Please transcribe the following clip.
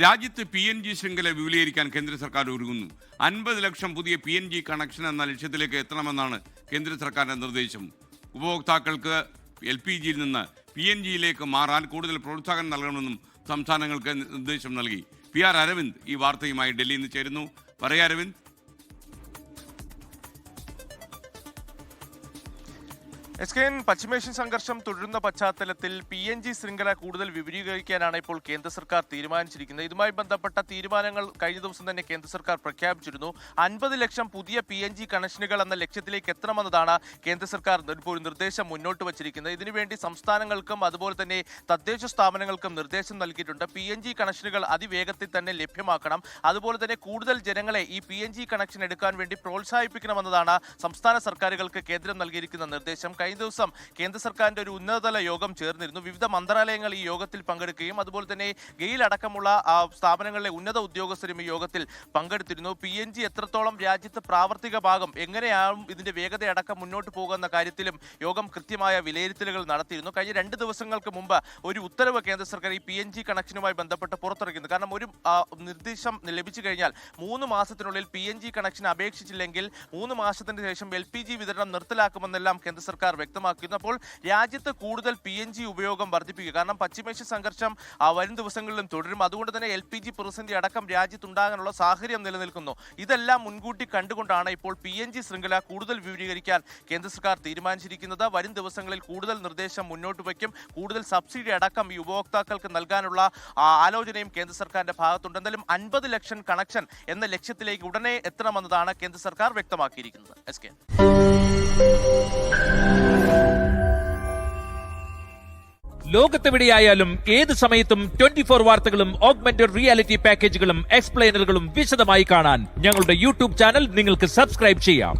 രാജ്യത്ത് PNG ശൃംഖല വിപുലീകരിക്കാൻ കേന്ദ്ര സർക്കാർ ഒരുങ്ങുന്നു. 50 ലക്ഷം പുതിയ PNG കണക്ഷൻ എന്ന ലക്ഷ്യത്തിലേക്ക് എത്തണമെന്നാണ് കേന്ദ്ര സർക്കാരിന്റെ നിർദ്ദേശം. ഉപഭോക്താക്കൾക്ക് LPGയിൽ നിന്ന് PNGയിലേക്ക് മാറാൻ കൂടുതൽ പ്രോത്സാഹനം നൽകണമെന്നും സംസ്ഥാനങ്ങൾക്ക് നിർദ്ദേശം നൽകി. PR അരവിന്ദ് ഈ വാർത്തയുമായി ഡൽഹിയിൽ നിന്ന് ചേരുന്നു. പറയാ അരവിന്ദ്. പശ്ചിമേഷ്യൻ സംഘർഷം തുടരുന്ന പശ്ചാത്തലത്തിൽ PNG ശൃംഖല കൂടുതൽ വിപുലീകരിക്കാനാണ് ഇപ്പോൾ കേന്ദ്ര സർക്കാർ തീരുമാനിച്ചിരിക്കുന്നത്. ഇതുമായി ബന്ധപ്പെട്ട തീരുമാനങ്ങൾ കഴിഞ്ഞ ദിവസം തന്നെ കേന്ദ്ര സർക്കാർ പ്രഖ്യാപിച്ചിരുന്നു. 50 ലക്ഷം പുതിയ PNG കണക്ഷനുകൾ എന്ന ലക്ഷ്യത്തിലേക്ക് എത്തണമെന്നതാണ് കേന്ദ്ര സർക്കാർ ഇപ്പോൾ നിർദ്ദേശം മുന്നോട്ട് വച്ചിരിക്കുന്നത്. ഇതിനുവേണ്ടി സംസ്ഥാനങ്ങൾക്കും അതുപോലെ തന്നെ തദ്ദേശ സ്ഥാപനങ്ങൾക്കും നിർദ്ദേശം നൽകിയിട്ടുണ്ട്. PNG കണക്ഷനുകൾ അതിവേഗത്തിൽ തന്നെ ലഭ്യമാക്കണം. അതുപോലെ തന്നെ കൂടുതൽ ജനങ്ങളെ ഈ PNG കണക്ഷൻ എടുക്കാൻ വേണ്ടി പ്രോത്സാഹിപ്പിക്കണമെന്നതാണ് സംസ്ഥാന സർക്കാരുകൾക്ക് കേന്ദ്രം നൽകിയിരിക്കുന്ന നിർദ്ദേശം. കഴിഞ്ഞ ദിവസം കേന്ദ്ര സർക്കാരിന്റെ ഒരു ഉന്നതതല യോഗം ചേർന്നിരുന്നു. വിവിധ മന്ത്രാലയങ്ങൾ ഈ യോഗത്തിൽ പങ്കെടുക്കുകയും അതുപോലെ തന്നെ ഗെയിൽ അടക്കമുള്ള സ്ഥാപനങ്ങളിലെ ഉന്നത ഉദ്യോഗസ്ഥരും ഈ യോഗത്തിൽ പങ്കെടുത്തിരുന്നു. PNG എത്രത്തോളം രാജ്യത്ത് പ്രാവർത്തികമാകും, എങ്ങനെയാവും ഇതിന്റെ വേഗതയടക്കം മുന്നോട്ട് പോകുന്ന കാര്യത്തിലും യോഗം കൃത്യമായ വിലയിരുത്തലുകൾ നടത്തിയിരുന്നു. കഴിഞ്ഞ 2 ദിവസങ്ങൾക്ക് മുമ്പ് ഒരു ഉത്തരവ് കേന്ദ്ര സർക്കാർ ഈ PNG കണക്ഷനുമായി ബന്ധപ്പെട്ട് പുറത്തിറക്കിയിരുന്നു. കാരണം ഒരു നിർദ്ദേശം ലഭിച്ചു കഴിഞ്ഞാൽ 3 മാസത്തിനുള്ളിൽ PNG കണക്ഷൻ അപേക്ഷിച്ചില്ലെങ്കിൽ 3 മാസത്തിന് ശേഷം LPG വിതരണം നിർത്തലാക്കുമെന്നെല്ലാം കേന്ദ്ര സർക്കാർ വ്യക്തമാക്കിയിരുന്നു. അപ്പോൾ രാജ്യത്ത് കൂടുതൽ PNG ഉപയോഗം വർദ്ധിപ്പിക്കുക. കാരണം പശ്ചിമേഷ്യ സംഘർഷം വരും ദിവസങ്ങളിലും തുടരും. അതുകൊണ്ട് തന്നെ LPG പ്രതിസന്ധി അടക്കം രാജ്യത്തുണ്ടാകാനുള്ള സാഹചര്യം നിലനിൽക്കുന്നു. ഇതെല്ലാം മുൻകൂട്ടി കണ്ടുകൊണ്ടാണ് ഇപ്പോൾ PNG ശൃംഖല കൂടുതൽ വിപുലീകരിക്കാൻ കേന്ദ്ര സർക്കാർ തീരുമാനിച്ചിരിക്കുന്നത്. വരും ദിവസങ്ങളിൽ കൂടുതൽ നിർദ്ദേശം മുന്നോട്ട് വയ്ക്കും. കൂടുതൽ സബ്സിഡി അടക്കം ഈ ഉപഭോക്താക്കൾക്ക് നൽകാനുള്ള ആലോചനയും കേന്ദ്ര സർക്കാരിന്റെ ഭാഗത്തുണ്ട്. എന്തായാലും 50 ലക്ഷം കണക്ഷൻ എന്ന ലക്ഷ്യത്തിലേക്ക് ഉടനെ എത്തണമെന്നതാണ് കേന്ദ്ര സർക്കാർ വ്യക്തമാക്കിയിരിക്കുന്നത്. ലോകത്തെവിടെയായാലും ഏത് സമയത്തും 24 വാർത്തകളും ഓഗ്മെന്റഡ് റിയാലിറ്റി പാക്കേജുകളും എക്സ്പ്ലെയിനറുകളും വിശദമായി കാണാൻ ഞങ്ങളുടെ YouTube ചാനൽ നിങ്ങൾക്ക് സബ്സ്ക്രൈബ് ചെയ്യാം.